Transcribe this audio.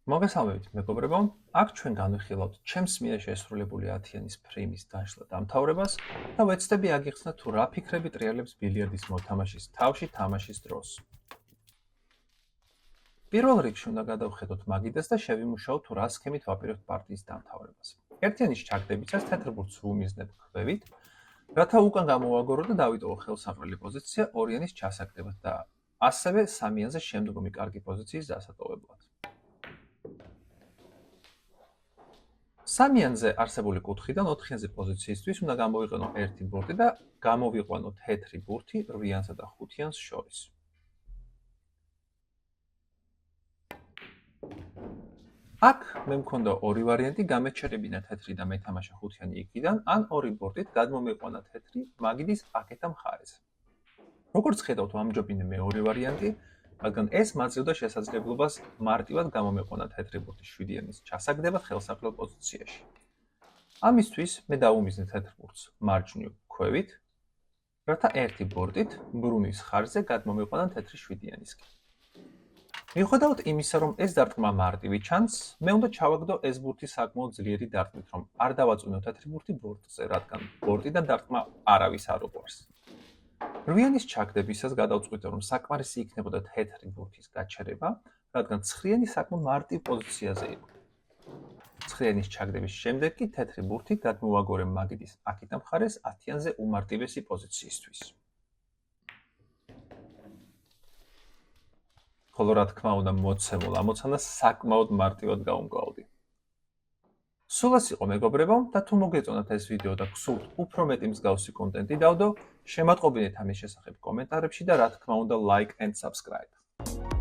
მოგესალმებით, მეგობრებო. აქ ჩვენ განვიხილავთ ჩემს მიერ შესრულებული 10-იანის ფრეიმის დაშლა დამთავრებას და ვეცდები აგიხსნათ თუ რა ფიქრები ტრიალებს ბილიარდის მოთამაშის თავში თამაშის დროს. პირველ რიგში უნდა გადავხედოთ მაგიდას და შევიმუშაოთ თუ რა სქემით ვაპირებთ პარტიის დამთავრებას. ერთიანის ჩაგდებისას თეთრ ბურთს ვუმიზნებ ქვევით, რათა უკან გამოვაგორო და დავიტოვო ხელსაყრელი პოზიცია ორიანის ჩასაგდებად და ასევე სამიანზე შემდგომი კარგი პოზიციის დასატოვებლად. სამიანზე არსებული კუთხიდან 4-იანზე პოზიციისთვის უნდა გამოვიყენო ერთი ბურთი და გამოვიყვანო თეთრი ბურთი 8-იანსა და 5-იანს შორის. აქ მე მქონდა ორი ვარიანტი, გამეჩერებინა თეთრი და მეთამაშა 5-იანი იქიდან, ან ორი ბურთით გადმომიყვანა თეთრი მაგიდის აქეთა მხარეზე. როგორც ხედავთ, ვამჯობინე მეორე ვარიანტი, რადგან ეს მაძლევდა შესაძლებლობას მარტივად გამომეყვანა თეთრი ბურთი 7-იანის ჩასაგდებად ხელსაყრელ პოზიციაში. ამისთვის მე დავუმიზნე თეთრ ბურთს მარჯვნივ ქვევით, რათა ერთი ბურთით ბრუნის ხარჯზე გადმომეყვანა თეთრი 7-იანისკენ. მიუხედავად იმისა, რომ ეს დარტყმა მარტივი ჩანს, მე უნდა ჩავაგდო ეს ბურთი საკმაოდ ძლიერი დარტყმით, რომ არ დავაწვინო თეთრი ბურთი ბორტზე, რადგან ბორტიდან დარტყმა არავის არ უყვარს. 8-იანის ჩაგდებისას გადავწყვიტე, რომ საკმარისი იქნებოდა თეთრი ბურთის გაჩერება, რადგან 9-იანი საკმაოდ მარტივ პოზიციაზე იყო. 9-იანის ჩაგდების შემდეგ კი თეთრი ბურთი გადმოვაგორე მაგიდის აქეთა მხარეს 10-იანზე უმარტივესი პოზიციისთვის. ხოლო რა თქმა უნდა მოცემულ ამოცანას საკმაოდ მარტივად გავუმკლავდი. სულ ეს იყო მეგობრებო და თუ მოგეწონათ ეს ვიდეო და გსურთ უფრო მეტი მსგავსი კონტენტი დავდო, შემატყობინეთ ამის შესახებ კომენტარებში და რა თქმა უნდა like and subscribe.